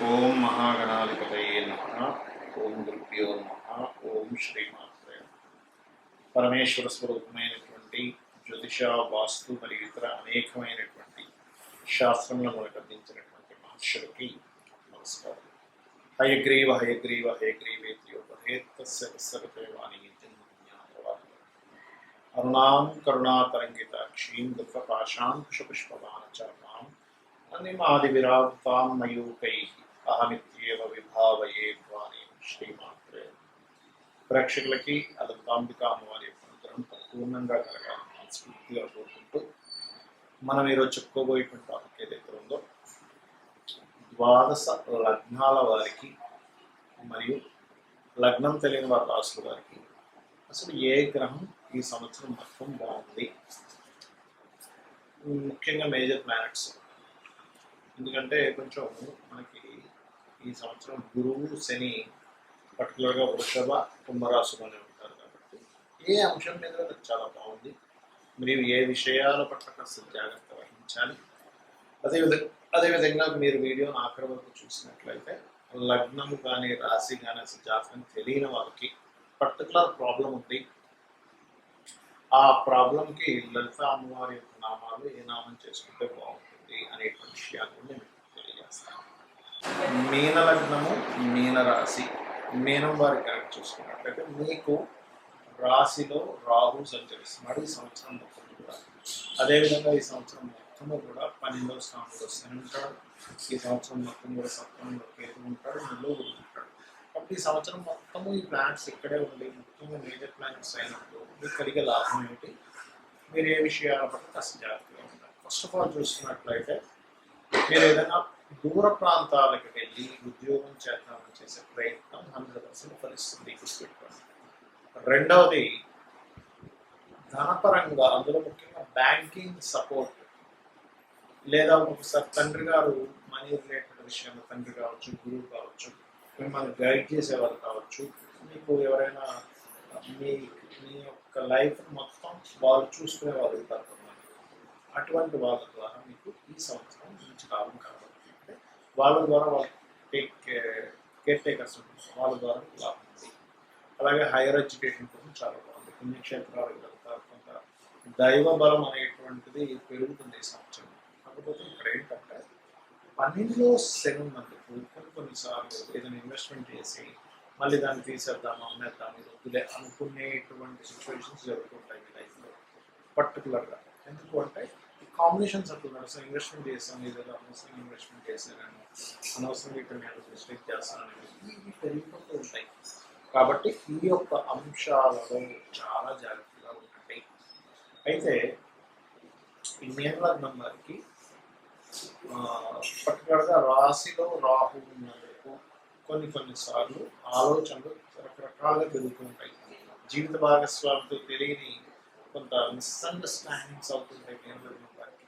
ఓం మహాగణాధిపతయే నమః. ఓం గురుభ్యో నమః. ఓం శ్రీమాత్రే నమః. పరమేశ్వర స్వరూపమైనటువంటి జ్యోతిష, వాస్తు మరియు ఇతర అనేకమైనటువంటి శాస్త్రములను మనకు అందించినటువంటి మహర్షులకి నమస్కారం. హయగ్రీవ హయగ్రీవ హయగ్రీవేత్యోపహేత్తస్య అరుణాం కరుణాతరంగితాక్షీం దుఃఖపాశాంకుశపుష్పమానచర్మాం అనిమాదివిరావృతాం మయూకైః అహమిత్యేవ విభావయే వాణి శ్రీమాత్రే. ప్రేక్షకులకి అలంతాంబిక అమ్మవారి యొక్క అనుగ్రహం పరిపూర్ణంగా కలగాలని మనస్ఫూర్తిగా కోరుకుంటూ మనం ఈరోజు చెప్పుకోబోయేటువంటి టాపిక్ ఏదైతే ఉందో, ద్వాదశ లగ్నాల వారికి మరియు లగ్నం తెలియని వారి రాసుల వారికి అసలు ఏ గ్రహం ఈ సంవత్సరం మొత్తం బాగుంది, ముఖ్యంగా మేజర్ ప్లానెట్స్. ఎందుకంటే కొంచెం మనకి ఈ సంవత్సరం గురువు, శని పర్టికులర్గా వృషభ, కుంభరాశులోనే ఉంటారు కాబట్టి ఏ అంశం మీద చాలా బాగుంది, మరియు ఏ విషయాల పట్ల కాస్త జాగ్రత్త వహించాలి. అదేవిధంగా మీరు వీడియోని ఆఖరి వరకు చూసినట్లయితే లగ్నము కానీ రాశి కానీ అసలు జాతకం తెలియని వాళ్ళకి పర్టికులర్ ప్రాబ్లం ఉంది, ఆ ప్రాబ్లంకి లలిత అమ్మవారి యొక్క నామాలు ఏ నామం చేసుకుంటే బాగుంటుంది అనేటువంటి విషయాన్ని నేను తెలియజేస్తాను. మీన లగ్నము, మీన రాశి, మీనం వారి కరెక్ట్ చూసుకున్నట్లయితే మీకు రాశిలో రాహు సంచరిస్తున్నాడు ఈ సంవత్సరం మొత్తం కూడా. అదేవిధంగా ఈ సంవత్సరం మొత్తము కూడా 12వ స్థానంలో శని ఉంటాడు, ఈ సంవత్సరం మొత్తం కూడా సప్తమంలో కేతు ఉంటాడు, నెలలో ఉంటాడు. కాబట్టి ఈ సంవత్సరం మొత్తము ఈ ప్లానెట్స్ ఇక్కడే ఉండి ముఖ్యంగా మేజర్ ప్లానెట్స్ అయినప్పుడు మీకు కలిగే లాభం ఏమిటి, మీరు ఏ విషయాల పట్ల కాస్త జాగ్రత్తగా ఉండాలి. ఫస్ట్ ఆఫ్ ఆల్ చూసుకున్నట్లయితే మీరు ఏదైనా దూర ప్రాంతాలకు వెళ్ళి ఉద్యోగం చేద్దామని చేసే ప్రయత్నం 100% ఫలిస్తుంది, గుర్తుపెట్టుకోండి. రెండవది ధనపరంగా, అందులో ముఖ్యంగా బ్యాంకింగ్ సపోర్ట్, లేదా ఒకసారి తండ్రి గారు మనీ రిలేటెడ్ విషయంలో తండ్రి కావచ్చు, గురువు కావచ్చు, మిమ్మల్ని గైడ్ చేసేవారు కావచ్చు, మీకు ఎవరైనా మీ మీ యొక్క లైఫ్ మొత్తం వాళ్ళు చూసుకునే వాళ్ళు ఉంటారు, అటువంటి వాళ్ళ ద్వారా మీకు ఈ సంవత్సరం మంచి లాభం కావాలి. అంటే వాళ్ళ ద్వారా వాళ్ళు కేర్ టేకర్స్ ఉంటుంది, వాళ్ళ ద్వారా లాభం ఉంది. అలాగే హైయర్ ఎడ్యుకేషన్ కోసం చాలా బాగుంది, పుణ్యక్షేత్రాలు వెళ్తారు, కొంత దైవ బలం అనేటువంటిది పెరుగుతుంది ఈ సంవత్సరం. కాకపోతే ఇక్కడ ఏంటంటే 12లో శని ఉన్నందుకు కొన్నిసార్లు ఏదైనా ఇన్వెస్ట్మెంట్ చేసి మళ్ళీ దాన్ని తీసేద్దాం, అమ్మేద్దాం, ఇది వద్దులే అనుకునేటువంటి సిచ్యువేషన్స్ జరుగుతుంటాయి మీ లైఫ్లో పర్టికులర్గా. ఎందుకు అంటే ఈ కాంబినేషన్స్ అట్లా అసలు ఇన్వెస్ట్మెంట్ చేస్తాను, ఏదైనా అనవసరం ఇన్వెస్ట్మెంట్ చేశాను, అనవసరంగా ఇక్కడ నేను మిస్టేక్ చేస్తాను, ఇవి పెరిగిపోతూ ఉంటాయి. కాబట్టి ఈ యొక్క అంశాలలో చాలా జాగ్రత్తగా ఉండండి. అయితే ఈ మీన లగ్నం వారికి పర్టికులర్గా రాశిలో రాహు ఉన్నందుకు కొన్నిసార్లు ఆలోచనలు రకరకాలుగా పెరుగుతూ ఉంటాయి. జీవిత భాగస్వామితో తెలియని కొంత మిస్అండర్స్టాండింగ్స్ అవుతుంటాయి మీన లగ్నం వారికి.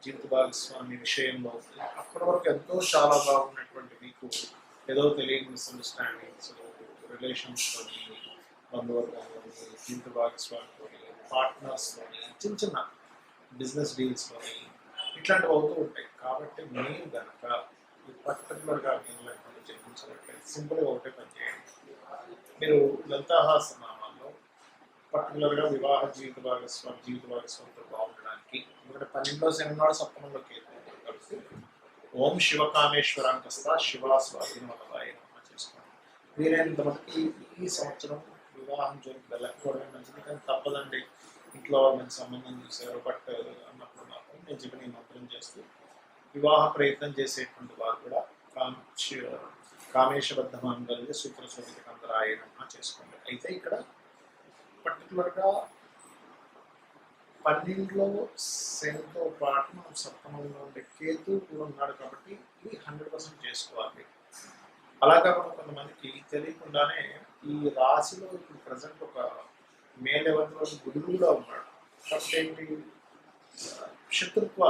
జీవిత భాగస్వామి విషయంలో అప్పటి వరకు ఎంతో చాలా బాగున్నటువంటి మీకు ఏదో తెలియని మిస్అండర్స్టాండింగ్స్, రిలేషన్స్లోని, బంధువర్గంలోని, జీవిత భాగస్వామితోని, పార్ట్నర్స్లోని, చిన్న చిన్న బిజినెస్ డీల్స్లోని ఇట్లాంటివి అవుతూ ఉంటాయి. కాబట్టి మీరు కనుక ఈ పర్టికులర్గా మీరు లేకుండా జన్మించినట్లయితే సింపుల్గా ఒకటే పని చేయండి. మీరు లలితాహాసనామాల్లో పర్టికులర్గా వివాహ జీవిత భాగస్వామితో బాగుండడానికి, ఎందుకంటే 12లో శనివాడు, సప్తమంలో కేతు కలిసి ఓం శివకామేశ్వరాంకస్త శివా స్వాధీనమలవాయ నమః చేసుకోండి. వీరైనంత మటుకి ఈ సంవత్సరం వివాహం జోలికి వెళ్ళకపోవడం మంచిది, కానీ తప్పదండి, ఇంట్లో మంచి సంబంధం చూశారు బట్ అన్నప్పుడు మాత్రం నేను చెప్పిన ఈ మంత్రం చేస్తూ వివాహ ప్రయత్నం చేసేటువంటి వారు కూడా కామేశబద్ధ మంగళ సూత్ర శోభిత కందరాయ నమః చేసుకోండి. అయితే ఇక్కడ పర్టికులర్గా 12లో శనితో పాటు మనం సప్తమంలో ఉండే కేతు కూడా ఉన్నాడు కాబట్టి ఇది 100% చేసుకోవాలి. అలా కాకుండా కొంతమందికి తెలియకుండానే ఈ రాశిలో ఇప్పుడు ప్రజెంట్ ఒక మే 11 గురువు కూడా ఉన్నాడు కాబట్టి ఏంటి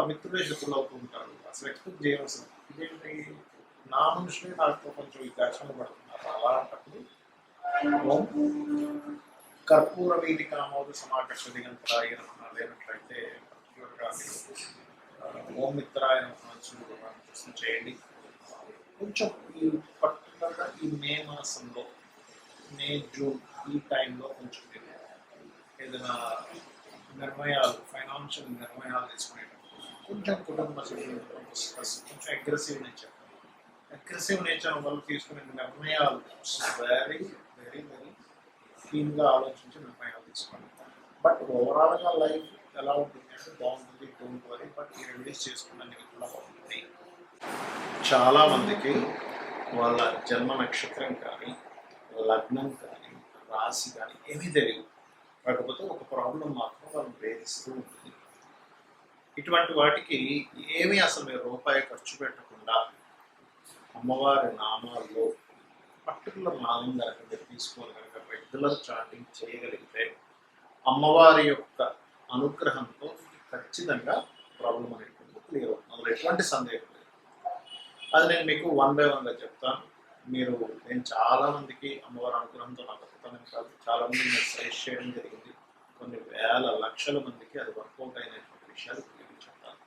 మిత్రులే శత్రులు అవుతూ ఉంటారు, అసలు ఎక్స్పెక్ట్ చేయవలసిన ఇదేంటి నా మనుషులే నాకు కొంచెం ఈ ఘర్షణ పడుతున్నారు. అలాంటప్పుడు ఓం కర్పూర వీటి కామోద సమాకర్ష దిగంతరాయ నమః లేనట్లయితే పర్టికులర్గా ఓం మిత్రాయ నమః చేయండి. కొంచెం ఈ పర్టికులర్గా ఈ మే మాసంలో, మే జూన్ ఈ టైంలో కొంచెం మీరు ఏదైనా నిర్ణయాలు, ఫైనాన్షియల్ నిర్ణయాలు తీసుకునేటప్పుడు కొంచెం కుటుంబ సభ్యులతో కొంచెం అగ్రెసివ్ నేచర్ వల్ల తీసుకునే నిర్ణయాలు వెరీ వెరీ వెరీ క్లీన్గా ఆలోచించి నిర్ణయాలు తీసుకోండి. బట్ ఓవరాల్గా లైఫ్ ఎలా ఉంటుంది అంటే బాగుంటుంది, డోంట్ వరీ, బట్ ఈ రిలీజ్ చేసుకున్నది కూడా బాగుంటుంది. చాలామందికి వాళ్ళ జన్మ నక్షత్రం కానీ, లగ్నం కానీ, రాశి కానీ ఏమీ తెలియదు. కాకపోతే ఒక ప్రాబ్లం మాత్రం వాళ్ళు వేధిస్తూ ఉంటుంది. ఇటువంటి వాటికి ఏమీ అసలు మీరు రూపాయి ఖర్చు పెట్టకుండా అమ్మవారి నామాల్లో పర్టికులర్ నామం కనుక మీరు తీసుకొని కనుక రెగ్యులర్ చాటింగ్ చేయగలిగితే అమ్మవారి యొక్క అనుగ్రహంతో ఖచ్చితంగా ప్రాబ్లం అనేటువంటి క్లియర్ అవుతుంది. అందులో ఎటువంటి సందేహం లేదు. అది నేను మీకు 1 by 1గా చెప్తాను. నేను చాలామందికి అమ్మవారి అనుగ్రహంతో నాకు చెప్తాను కాదు, చాలామంది నేను సజెస్ట్ చేయడం జరిగింది. కొన్ని వేల లక్షల మందికి అది వర్కౌట్ అయినటువంటి విషయాలు నేను చెప్తాను.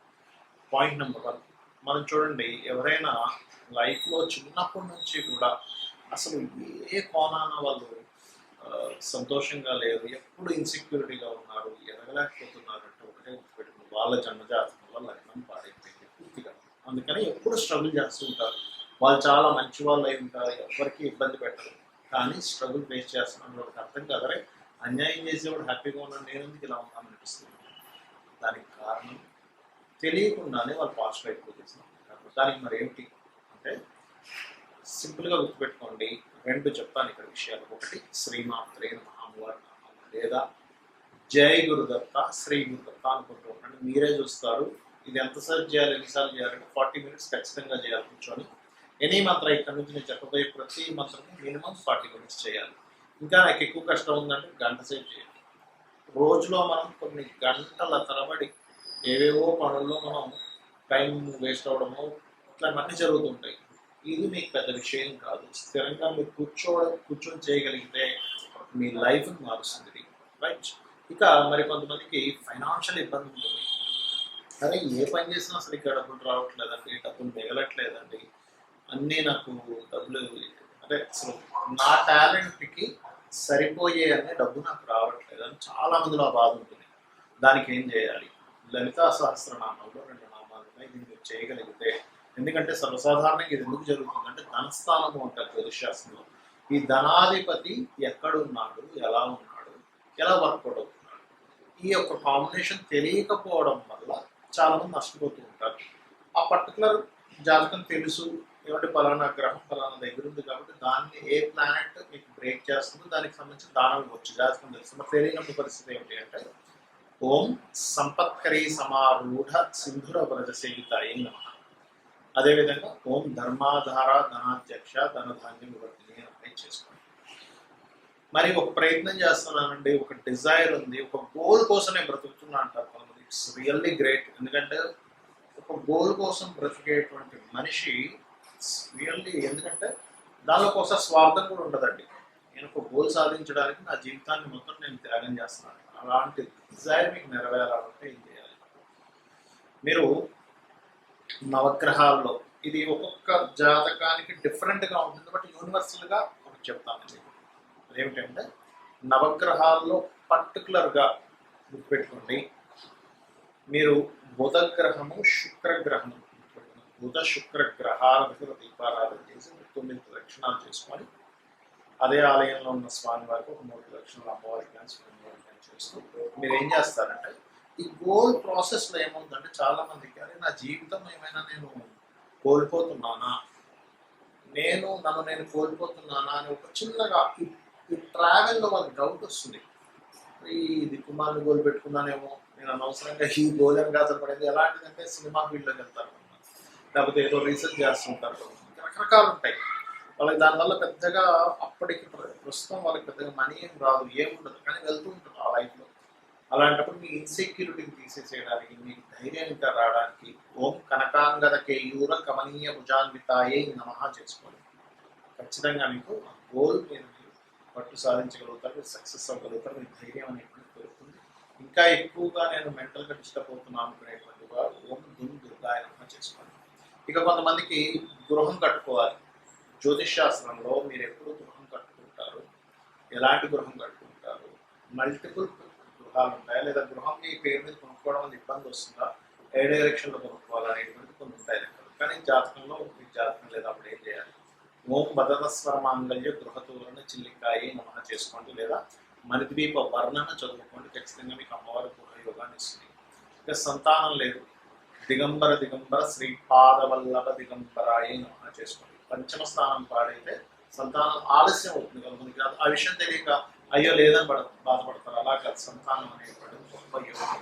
పాయింట్ నెంబర్ 1, మనం చూడండి, ఎవరైనా లైఫ్లో చిన్నప్పటి నుంచి కూడా అసలు ఏ కోణాన వాళ్ళు సంతోషంగా లేరు, ఎప్పుడు ఇన్సెక్యూరిటీగా ఉన్నారు, ఎదగలేకపోతున్నారు అంటే ఒకటే గుర్తుపెట్టుకుని వాళ్ళ జన్మజాతకంలో లగ్నం పాడైపోయింది పూర్తిగా. అందుకని ఎప్పుడు స్ట్రగుల్ చేస్తూ ఉంటారు. వాళ్ళు చాలా మంచి వాళ్ళు అయి ఉంటారు, ఎవరికి ఇబ్బంది పెట్టరు, కానీ స్ట్రగుల్ ఫేస్ చేస్తున్నాను వాళ్ళకి అర్థం కాదరే అన్యాయం చేసేవాడు హ్యాపీగా ఉన్నాను, నేను ఎందుకు ఇలా ఉన్నాను అనిపిస్తుంది. దానికి కారణం తెలియకుండానే వాళ్ళు పాజిటివ్ అయిపోతున్నాం. దానికి మరి ఏమిటి అంటే సింపుల్గా గుర్తుపెట్టుకోండి, 2 చెప్తాను ఇక్కడ విషయాలు. ఒకటి శ్రీమాత్రే నమః అమ్మవారి నామం, లేదా జై గురుదత్త, శ్రీ గురుదత్త అనుకుంటూ ఉండండి. మీరే చూస్తారు ఇది ఎంతసేపు చేయాలి, ఎన్నిసార్లు చేయాలంటే 40 minutes ఖచ్చితంగా చేయాలి కూర్చొని. ఎనీ మంత్రం ఇక్కడ నుంచి నేను చెప్పబోయే ప్రతి మంత్రం మినిమం 40 minutes చేయాలి. ఇంకా నాకు ఎక్కువ కష్టం ఉందంటే గంట సేపు చేయాలి. రోజులో మనం కొన్ని గంటల తరబడి ఏవేవో పనుల్లో మనం టైం వేస్ట్ అవ్వడము ఇట్లాంటివన్నీ జరుగుతుంటాయి. ఇది మీకు పెద్ద విషయం కాదు. స్థిరంగా మీరు కూర్చొని చేయగలిగితే మీ లైఫ్ని మారుస్తుంది, రైట్? ఇక మరి కొంతమందికి ఫైనాన్షియల్ ఇబ్బంది ఉంటుంది. అరే ఏ పని చేసినా అసలు ఇక్కడ డబ్బులు రావట్లేదండి, డబ్బులు మిగలట్లేదండి, అన్నీ నాకు డబ్బులు అంటే అసలు నా టాలెంట్కి సరిపోయే అనే డబ్బు నాకు రావట్లేదు అని చాలామందిలో ఆ బాధ ఉంటుంది. దానికి ఏం చేయాలి? లలితా సహస్రనామంలో 2 నామాలు ఉన్నాయి. దీన్ని మీరు చేయగలిగితే, ఎందుకంటే సర్వసాధారణంగా ఇది ఎందుకు జరుగుతుందంటే ధనస్థానము అంటారు జ్యోతిషాస్త్రంలో. ఈ ధనాధిపతి ఎక్కడున్నాడు, ఎలా ఉన్నాడు, ఎలా వర్కౌట్ అవుతున్నాడు, ఈ యొక్క కాంబినేషన్ తెలియకపోవడం వల్ల చాలామంది నష్టపోతూ ఉంటారు. ఆ పర్టికులర్ జాతకం తెలుసు, ఏమంటే పలానా గ్రహం పలానా దగ్గర ఉంది కాబట్టి దాన్ని ఏ ప్లానెట్ మీకు బ్రేక్ చేస్తుందో దానికి సంబంధించిన దానం ఇవ్వచ్చు, జాతకం తెలుసు. మరి తెలియనప్పుడు పరిస్థితి ఏమిటి అంటే ఓం సంపత్కరీ సమారూఢ సింధుర వ్రజ సేవితాయ నమః, అదేవిధంగా ఓం ధర్మాధార ధనాధ్యక్ష ధనధాన్యం వివర్తిని అని అప్లై చేసుకోండి. మరి ఒక ప్రయత్నం చేస్తున్నానండి, ఒక డిజైర్ ఉంది, ఒక గోల్ కోసమే బ్రతుకుతున్నా అంటారు కొంతమంది. It's really great. ఎందుకంటే ఒక గోల్ కోసం బ్రతికేటువంటి మనిషి రియల్లీ, ఎందుకంటే దానిలో కోసం స్వార్థం కూడా ఉండదండి. నేను ఒక గోల్ సాధించడానికి నా జీవితాన్ని మొత్తం నేను త్యాగం చేస్తున్నాను. అలాంటి డిజైర్ మీకు నెరవేరాలంటే ఏం చేయాలి? మీరు నవగ్రహాల్లో, ఇది ఒక్కొక్క జాతకానికి డిఫరెంట్గా ఉంటుంది, బట్ యూనివర్సల్గా ఒకటి చెప్తాను. అదేమిటంటే నవగ్రహాల్లో పర్టికులర్గా గుర్తుపెట్టుకోండి, మీరు బుధ గ్రహము, శుక్రగ్రహము, బుధ శుక్ర గ్రహాల దగ్గర దీపారాధన చేసి 9 ప్రదక్షిణాలు చేసుకొని అదే ఆలయంలో ఉన్న స్వామి వారికి ఒక 3 ప్రదక్షిణాలు అమ్మవారికి కానీ స్వామివారికి కానీ చేస్తూ మీరు ఏం చేస్తారంటే ఈ గోల్ ప్రాసెస్లో ఏమవుతుందంటే చాలామందికి అదే నా జీవితం ఏమైనా నేను కోల్పోతున్నానా, నన్ను కోల్పోతున్నానా అని ఒక చిన్నగా ఈ ట్రావెల్లో వాళ్ళకి డౌట్ వస్తుంది. ఈ దిక్కుమాలను గోల్ పెట్టుకున్నానేమో, నేను అనవసరంగా ఈ గోల్ అని గాజలు పడేది. ఎలాంటిదంటే సినిమా ఫీల్డ్లోకి వెళ్తారు, లేకపోతే ఏదో రీసెర్చ్ చేస్తుంటారు, రకరకాలు ఉంటాయి వాళ్ళకి. దానివల్ల పెద్దగా అప్పటికి ప్రస్తుతం వాళ్ళకి పెద్దగా మనీ ఏం రాదు, ఏముండదు, కానీ వెళ్తూ ఉంటుంది ఆ లైఫ్లో. అలాంటప్పుడు మీ ఇన్సెక్యూరిటీని తీసేసేయడానికి, మీకు ధైర్యం ఇంకా రావడానికి ఓం కనకాంగద కేయూర కమనీయ భుజాన్వితాయే నమః చేసుకోండి. ఖచ్చితంగా మీకు ఆ గోల్ మీద పట్టు సాధించగలుగుతారు, మీరు సక్సెస్ అవ్వగలుగుతారు, మీకు ధైర్యం అనేటువంటి పెరుగుతుంది. ఇంకా ఎక్కువగా నేను మెంటల్గా డిస్టర్బ్ అవుతున్నాను అనుకునేటువంటి వారు ఓం దుమ్ దుర్గాయ నమః చేసుకోండి. ఇక కొంతమందికి గృహం కట్టుకోవాలి. జ్యోతిష్ శాస్త్రంలో మీరు ఎప్పుడు గృహం కట్టుకుంటారు, ఎలాంటి గృహం కట్టుకుంటారు, మల్టిపుల్ గృహాలు ఉంటాయా, లేదా గృహం మీ పేరు మీద కొనుక్కోవడం వల్ల ఇబ్బంది వస్తుందా, ఏ డైరెక్షన్లో కొనుక్కోవాలనేటువంటి కొన్ని ఉంటాయి లెక్కలు. కానీ జాతకంలో మీ జాతకం లేదా అప్పుడు ఏం చేయాలి? ఓం బదనస్వర మాంగళ్య గృహతోరణ చిల్లికాయి నమః చేసుకోండి, లేదా మణిద్వీప వర్ణన చదువుకోండి. ఖచ్చితంగా మీకు అమ్మవారి గృహయోగాన్ని ఇస్తుంది. ఇక సంతానం లేదు, దిగంబర దిగంబర శ్రీపాదవల్లభ దిగంబరాయి నమః చేసుకోండి. పంచమ స్థానం పాడైతే సంతానం ఆలస్యం అవుతుంది కదా, ఆ విషయం తెలియక అయ్యో లేదని బాధపడతారు. అలా కాదు, సంతానం అనేటువంటి గొప్ప యోగం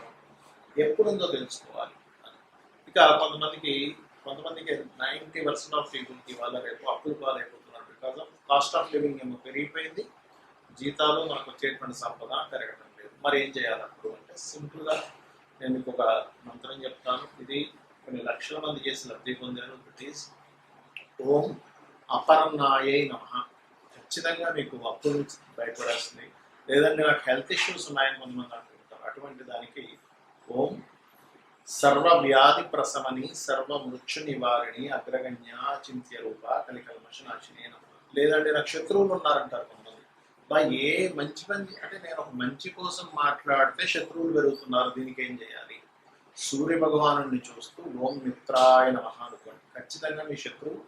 ఎప్పుడుందో తెలుసుకోవాలి. ఇక కొంతమందికి 90% ఆఫ్ పీపుల్కి వాళ్ళ రేపు అప్పులు పాలైపోతున్నారు. Because of cost of living ఏమో పెరిగిపోయింది, జీతాలు మనకు వచ్చేటువంటి సంపద పెరగడం లేదు. మరి ఏం చేయాలి అప్పుడు అంటే, సింపుల్గా నేను మీకు ఒక మంత్రం చెప్తాను. ఇది కొన్ని లక్షల మంది చేసి లబ్ధి పొందారు. ఇట్ ఈస్ ఓం అపర్ణాయై నమః. ఖచ్చితంగా మీకు అప్పుల నుంచి బయటపడేస్తుంది. లేదంటే నాకు హెల్త్ ఇష్యూస్ ఉన్నాయని కొంతమంది అనుకుంటారు. అటువంటి దానికి ఓం సర్వ వ్యాధి ప్రశమని సర్వ మృత్యు నివారిణి అగ్రగణ్య చింత్య రూప కలికల్మషనాశిని నమః. లేదంటే నాకు శత్రువులు ఉన్నారంటారు కొంతమంది. ఏ మంచి పని అంటే, నేను ఒక మంచి కోసం మాట్లాడితే శత్రువులు పెరుగుతున్నారు, దీనికి ఏం చేయాలి? సూర్య భగవాను చూస్తూ ఓం మిత్రాయ నమః అనుకోండి. ఖచ్చితంగా మీ శత్రువు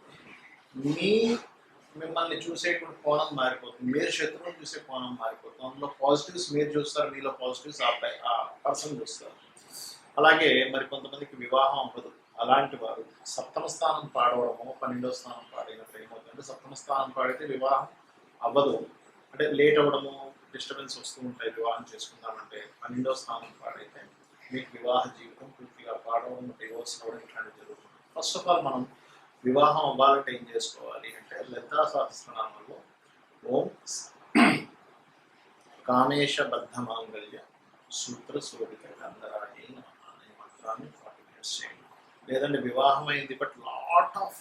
మిమ్మల్ని చూసేటువంటి కోణం మారిపోతుంది, మీరు శత్రువుని చూసే కోణం మారిపోతుంది. అందులో పాజిటివ్స్ మీరు చూస్తారు, మీలో పాజిటివ్స్ ఆ పర్సన్ చూస్తారు. అలాగే మరి కొంతమందికి వివాహం అవ్వదు. అలాంటి వారు సప్తమ స్థానం పాడవడము, 12వ స్థానం పాడైనప్పుడు ఏమవుతుందంటే, సప్తమ స్థానం పాడైతే వివాహం అవ్వదు, అంటే లేట్ అవ్వడము, డిస్టర్బెన్స్ వస్తూ ఉంటాయి. వివాహం చేసుకుందామంటే 12వ స్థానం పాడైతే మీకు వివాహ జీవితం పూర్తిగా పాడవడం, డివోర్స్ అవ్వడం ఇట్లాంటివి జరుగుతుంది. ఫస్ట్ ఆఫ్ ఆల్ మనం వివాహం అవ్వాలంటే ఏం చేసుకోవాలి అంటే, లలితా సహస్రనామంలో ఓం కామేశబద్ధ మాంగళ్య సూత్ర శోభిత గంధరాయి అనే మంత్రాన్ని 40 minutes చేయండి. లేదంటే వివాహం అయింది బట్ లాట్ ఆఫ్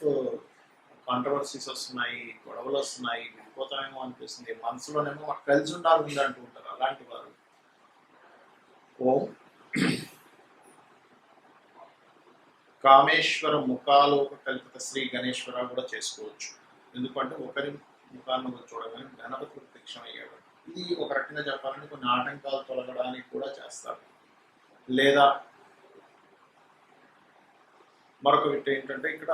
కాంట్రవర్సీస్ వస్తున్నాయి, గొడవలు వస్తున్నాయి, విడిపోతామేమో అనిపిస్తుంది, మనసులోనేమో మాకు కలిసి ఉండాలి అంటూ ఉంటారు. అలాంటి వారు ఓం కామేశ్వర ముఖాలోక కల్పిత శ్రీ గణేశ్వర కూడా చేసుకోవచ్చు. ఎందుకంటే ఒకరి ముఖాన్ని చూడగానే గణపతి ప్రత్యక్షం అయ్యాడు. ఇది ఒక రకంగా చెప్పాలంటే కొన్ని ఆటంకాలు తొలగడానికి కూడా చేస్తారు. లేదా మరొక విషయం ఏంటంటే, ఇక్కడ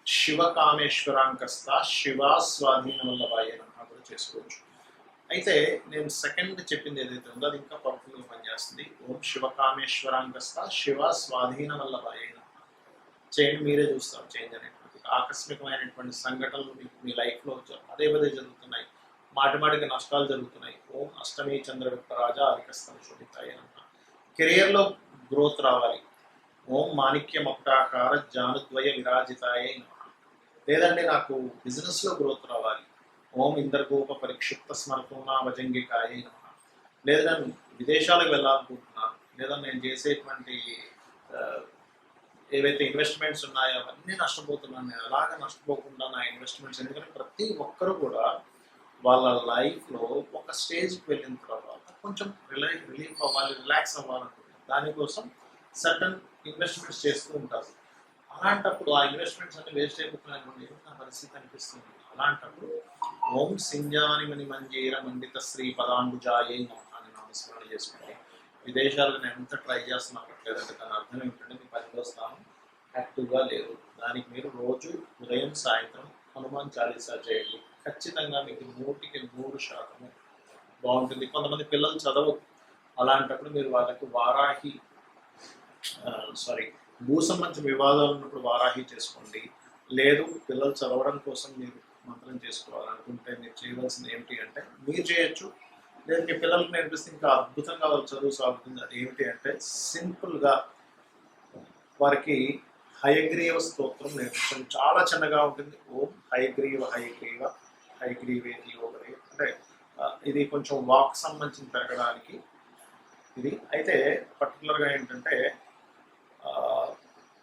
శివ కామేశ్వరాంకస్త శివ స్వాధీన వల్లభాయ నమః కూడా చేసుకోవచ్చు. అయితే నేను సెకండ్ చెప్పింది ఏదైతే ఉందో అది ఇంకా పవర్ఫుల్గా పనిచేస్తుంది. ఓం శివ కామేశ్వరాంకస్త శివ స్వాధీన వల్లభాయ నమః చేయండి. మీరే చూస్తారు చేంజ్ అనేటువంటి ఆకస్మికమైనటువంటి సంఘటనలు మీ లైఫ్లో అదే పదే జరుగుతున్నాయి, మాటిమాటికి నష్టాలు జరుగుతున్నాయి. ఓం అష్టమి చంద్ర విప్రరాజా అధికస్థం శోభితాయ నమః. కెరియర్లో గ్రోత్ రావాలి. ఓం మాణిక్య మకుటాకార జానుద్వయ విరాజితాయ నమః. లేదంటే నాకు బిజినెస్లో గ్రోత్ రావాలి. ఓం ఇంద్రగోప పరిక్షిప్త స్మరతున్నా వజంగికాయ నమః. లేదా నేను విదేశాలకు వెళ్ళాలనుకుంటున్నాను, లేదా నేను చేసేటువంటి ఏవైతే ఇన్వెస్ట్మెంట్స్ ఉన్నాయో అవన్నీ నష్టపోతున్నాను, నేను అలాగే నష్టపోకుండా నా ఇన్వెస్ట్మెంట్స్, ఎందుకంటే ప్రతి ఒక్కరు కూడా వాళ్ళ లైఫ్లో ఒక స్టేజ్కి వెళ్ళిన తర్వాత కొంచెం రిలీఫ్ అవ్వాలి, రిలాక్స్ అవ్వాలనుకుంటున్నారు. దానికోసం సర్టన్ ఇన్వెస్ట్మెంట్స్ చేస్తూ ఉంటారు. అలాంటప్పుడు ఆ ఇన్వెస్ట్మెంట్స్ అన్ని వేస్ట్ అయిపోతున్నాయి, నా పరిస్థితి అనిపిస్తుంది. అలాంటప్పుడు ఓం సింజానిమని మంజీర మండిత శ్రీ పదాంబుజాయే నమః అని నామస్మరణ చేసుకోండి. విదేశాలకు నేను ఎంత ట్రై చేస్తున్నట్లేదంటే దాని అర్థం ఏమిటంటే, మీ 10వ స్థానం యాక్టివ్గా లేదు. దానికి మీరు రోజు ఉదయం సాయంత్రం హనుమాన్ చాలీసా చేయండి. ఖచ్చితంగా మీకు 100% బాగుంటుంది. కొంతమంది పిల్లలు చదవరు, అలాంటప్పుడు మీరు వాళ్ళకి వారాహి భూ సంబంధించిన వివాదాలు ఉన్నప్పుడు వారాహి చేసుకోండి. లేదు పిల్లలు చదవడం కోసం మీరు మంత్రం చేసుకోవాలనుకుంటే మీరు చేయవలసింది ఏమిటి అంటే, మీరు చేయొచ్చు, లేదు మీ పిల్లలకు నేర్పిస్తే ఇంకా అద్భుతంగా వాళ్ళు చదువు సాగుతుంది. అది ఏమిటి అంటే, సింపుల్గా వారికి హయగ్రీవ స్తోత్రం నేర్పించడం. చాలా చిన్నగా ఉంటుంది. ఓం హయగ్రీవ హయగ్రీవ హయగ్రీవేతి యోగరే, అంటే ఇది కొంచెం వాక్ సంబంధించిన పెరగడానికి ఇది. అయితే పర్టికులర్గా ఏంటంటే,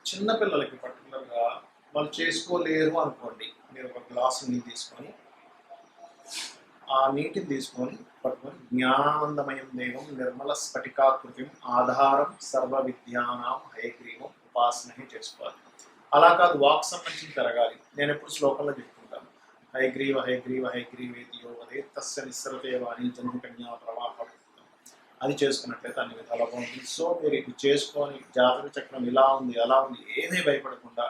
చిన్నపిల్లలకి పర్టికులర్గా వాళ్ళు చేసుకోలేరు అనుకోండి, మీరు ఒక గ్లాసు నీళ్ళు తీసుకొని ఆ నీటిని పట్టుకొని జ్ఞానానందమయం దేవం నిర్మల స్ఫటికాకృతిం ఆధారం సర్వ విద్యానాం హయగ్రీవం ఉపాసన చేసుకోవాలి. అలా కాదు, వాక్ సంబంధించి పెరగాలి. నేను ఎప్పుడు శ్లోకంలో చెప్పుకుంటాను, హైగ్రీవ హైగ్రీవ హైగ్రీవేదియో అదే తస్య నిస్సరతే వాణి జన్మకన్యా ప్రవాహ. అది చేసుకున్నట్లయితే అన్ని విధాలుగా ఉంటుంది. సో మీరు ఇది చేసుకొని జాతక చక్రం ఇలా ఉంది అలా ఉంది ఏమీ భయపడకుండా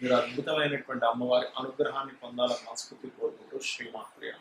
మీరు అద్భుతమైనటువంటి అమ్మవారి అనుగ్రహాన్ని పొందాలని మనస్ఫూర్తి కోరుకుంటూ శ్రీమాత్రేయ.